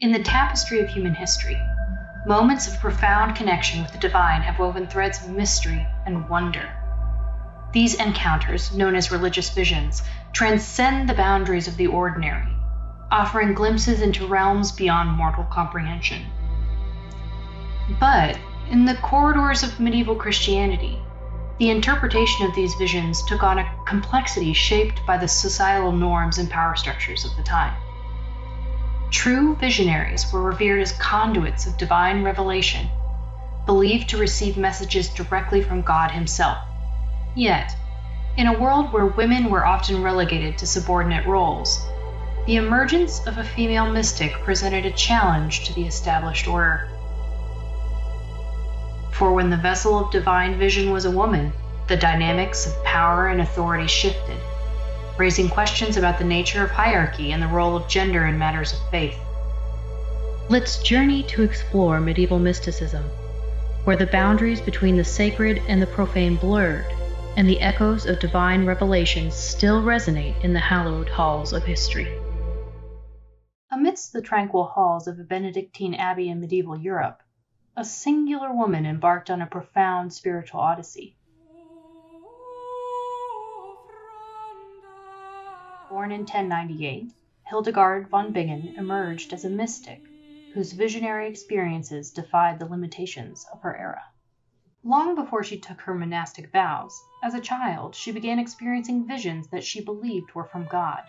In the tapestry of human history, moments of profound connection with the divine have woven threads of mystery and wonder. These encounters, known as religious visions, transcend the boundaries of the ordinary, offering glimpses into realms beyond mortal comprehension. But in the corridors of medieval Christianity, the interpretation of these visions took on a complexity shaped by the societal norms and power structures of the time. True visionaries were revered as conduits of divine revelation, believed to receive messages directly from God himself. Yet, in a world where women were often relegated to subordinate roles, the emergence of a female mystic presented a challenge to the established order. For when the vessel of divine vision was a woman, the dynamics of power and authority shifted, raising questions about the nature of hierarchy and the role of gender in matters of faith. Let's journey to explore medieval mysticism, where the boundaries between the sacred and the profane blurred, and the echoes of divine revelation still resonate in the hallowed halls of history. Amidst the tranquil halls of a Benedictine abbey in medieval Europe, a singular woman embarked on a profound spiritual odyssey. Born in 1098, Hildegard von Bingen emerged as a mystic whose visionary experiences defied the limitations of her era. Long before she took her monastic vows, as a child, she began experiencing visions that she believed were from God.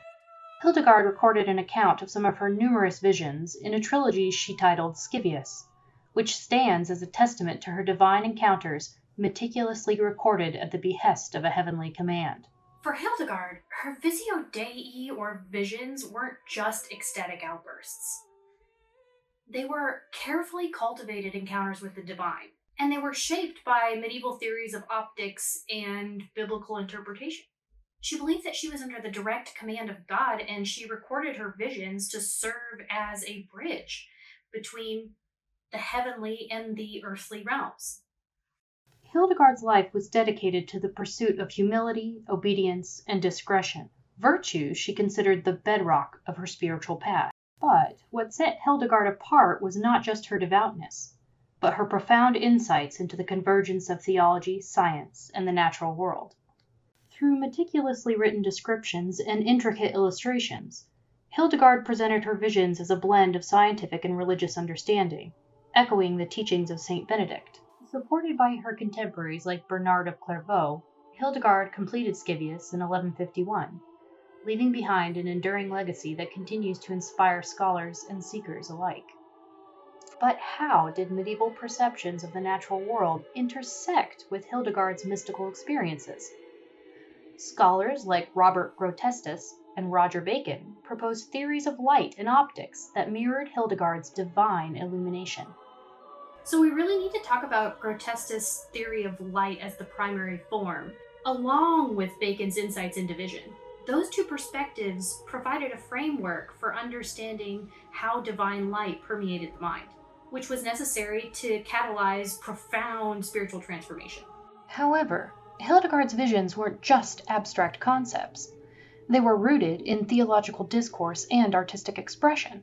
Hildegard recorded an account of some of her numerous visions in a trilogy she titled Scivias, which stands as a testament to her divine encounters meticulously recorded at the behest of a heavenly command. For Hildegard, her visio Dei, or visions, weren't just ecstatic outbursts. They were carefully cultivated encounters with the divine, and they were shaped by medieval theories of optics and biblical interpretation. She believed that she was under the direct command of God, and she recorded her visions to serve as a bridge between the heavenly and the earthly realms. Hildegard's life was dedicated to the pursuit of humility, obedience, and discretion, virtues she considered the bedrock of her spiritual path. But what set Hildegard apart was not just her devoutness, but her profound insights into the convergence of theology, science, and the natural world. Through meticulously written descriptions and intricate illustrations, Hildegard presented her visions as a blend of scientific and religious understanding, echoing the teachings of Saint Benedict. Supported by her contemporaries like Bernard of Clairvaux, Hildegard completed Scivias in 1151, leaving behind an enduring legacy that continues to inspire scholars and seekers alike. But how did medieval perceptions of the natural world intersect with Hildegard's mystical experiences? Scholars like Robert Grotestus and Roger Bacon proposed theories of light and optics that mirrored Hildegard's divine illumination. So we really need to talk about Grotestus' theory of light as the primary form, along with Bacon's insights into vision. Those two perspectives provided a framework for understanding how divine light permeated the mind, which was necessary to catalyze profound spiritual transformation. However, Hildegard's visions weren't just abstract concepts. They were rooted in theological discourse and artistic expression.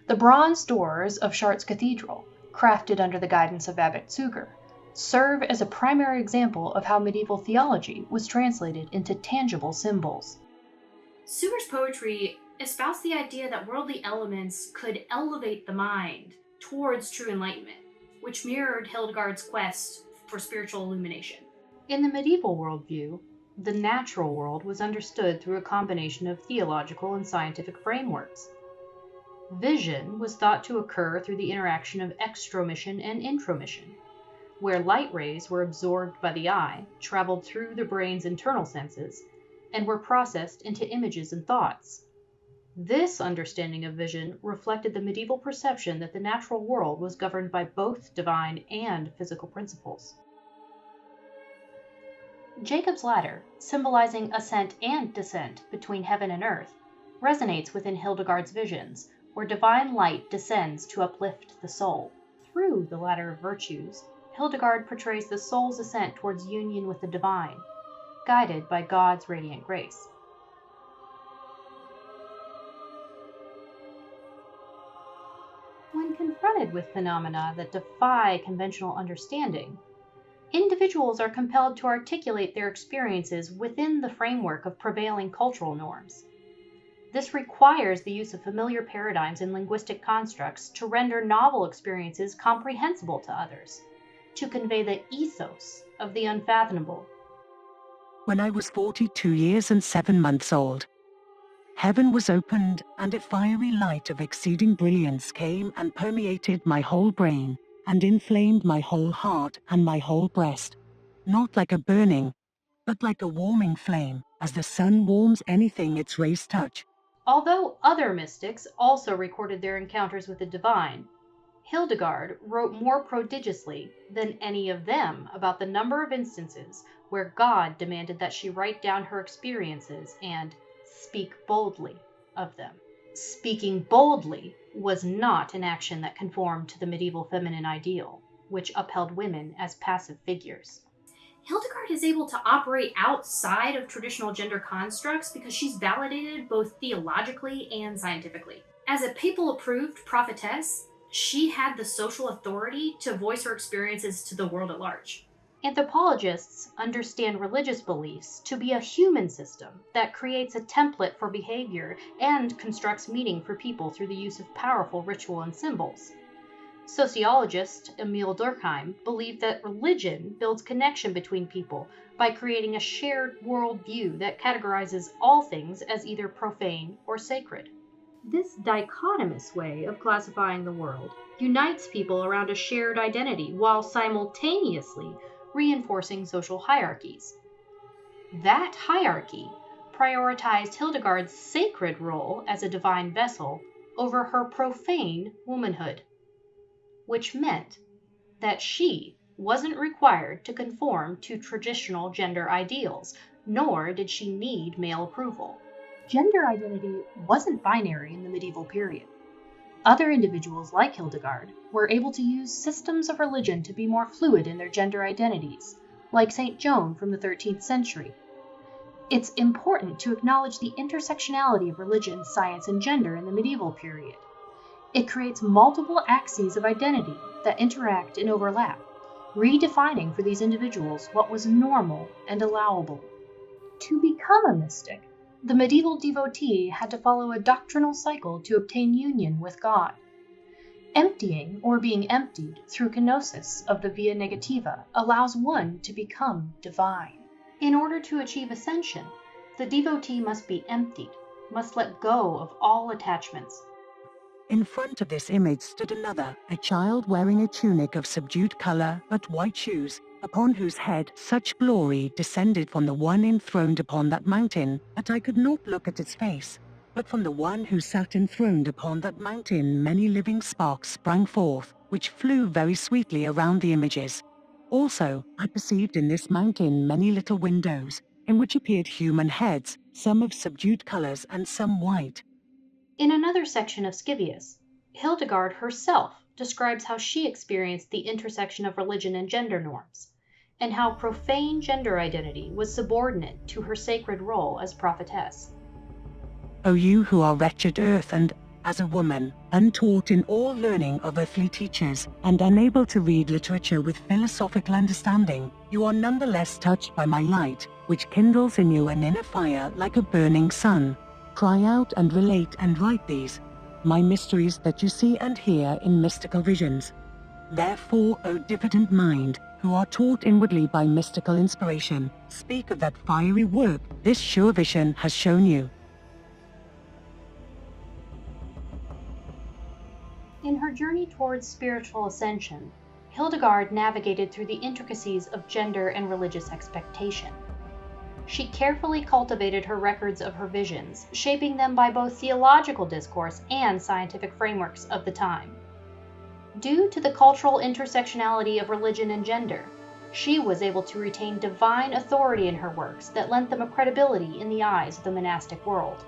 The bronze doors of Chartres Cathedral, crafted under the guidance of Abbot Suger, serve as a primary example of how medieval theology was translated into tangible symbols. Suger's poetry espoused the idea that worldly elements could elevate the mind towards true enlightenment, which mirrored Hildegard's quest for spiritual illumination. In the medieval worldview, the natural world was understood through a combination of theological and scientific frameworks. Vision was thought to occur through the interaction of extromission and intromission, where light rays were absorbed by the eye, traveled through the brain's internal senses, and were processed into images and thoughts. This understanding of vision reflected the medieval perception that the natural world was governed by both divine and physical principles. Jacob's ladder, symbolizing ascent and descent between heaven and earth, resonates within Hildegard's visions, where divine light descends to uplift the soul. Through the ladder of virtues, Hildegard portrays the soul's ascent towards union with the divine, guided by God's radiant grace. When confronted with phenomena that defy conventional understanding, individuals are compelled to articulate their experiences within the framework of prevailing cultural norms. This requires the use of familiar paradigms and linguistic constructs to render novel experiences comprehensible to others, to convey the ethos of the unfathomable. When I was 42 years and 7 months old, heaven was opened, and a fiery light of exceeding brilliance came and permeated my whole brain, and inflamed my whole heart and my whole breast, not like a burning, but like a warming flame, as the sun warms anything its rays touch. Although other mystics also recorded their encounters with the divine, Hildegard wrote more prodigiously than any of them about the number of instances where God demanded that she write down her experiences and speak boldly of them. Speaking boldly was not an action that conformed to the medieval feminine ideal, which upheld women as passive figures. Hildegard is able to operate outside of traditional gender constructs because she's validated both theologically and scientifically. As a papal-approved prophetess, she had the social authority to voice her experiences to the world at large. Anthropologists understand religious beliefs to be a human system that creates a template for behavior and constructs meaning for people through the use of powerful ritual and symbols. Sociologist Emile Durkheim believed that religion builds connection between people by creating a shared worldview that categorizes all things as either profane or sacred. This dichotomous way of classifying the world unites people around a shared identity while simultaneously reinforcing social hierarchies. That hierarchy prioritized Hildegard's sacred role as a divine vessel over her profane womanhood, which meant that she wasn't required to conform to traditional gender ideals, nor did she need male approval. Gender identity wasn't binary in the medieval period. Other individuals like Hildegard were able to use systems of religion to be more fluid in their gender identities, like St. Joan from the 13th century. It's important to acknowledge the intersectionality of religion, science, and gender in the medieval period. It creates multiple axes of identity that interact and overlap, redefining for these individuals what was normal and allowable. To become a mystic, the medieval devotee had to follow a doctrinal cycle to obtain union with God. Emptying or being emptied through kenosis of the via negativa allows one to become divine. In order to achieve ascension, the devotee must be emptied, must let go of all attachments. In front of this image stood another, a child wearing a tunic of subdued color but white shoes, upon whose head such glory descended from the one enthroned upon that mountain, that I could not look at its face. But from the one who sat enthroned upon that mountain many living sparks sprang forth, which flew very sweetly around the images. Also, I perceived in this mountain many little windows, in which appeared human heads, some of subdued colors and some white. In another section of Scivias, Hildegard herself describes how she experienced the intersection of religion and gender norms, and how profane gender identity was subordinate to her sacred role as prophetess. O you who are wretched earth and, as a woman, untaught in all learning of earthly teachers, and unable to read literature with philosophical understanding, you are nonetheless touched by my light, which kindles in you an inner fire like a burning sun. Cry out and relate and write these, my mysteries that you see and hear in mystical visions. Therefore, O diffident mind, who are taught inwardly by mystical inspiration, speak of that fiery work this sure vision has shown you. In her journey towards spiritual ascension, Hildegard navigated through the intricacies of gender and religious expectation. She carefully cultivated her records of her visions, shaping them by both theological discourse and scientific frameworks of the time. Due to the cultural intersectionality of religion and gender, she was able to retain divine authority in her works that lent them a credibility in the eyes of the monastic world.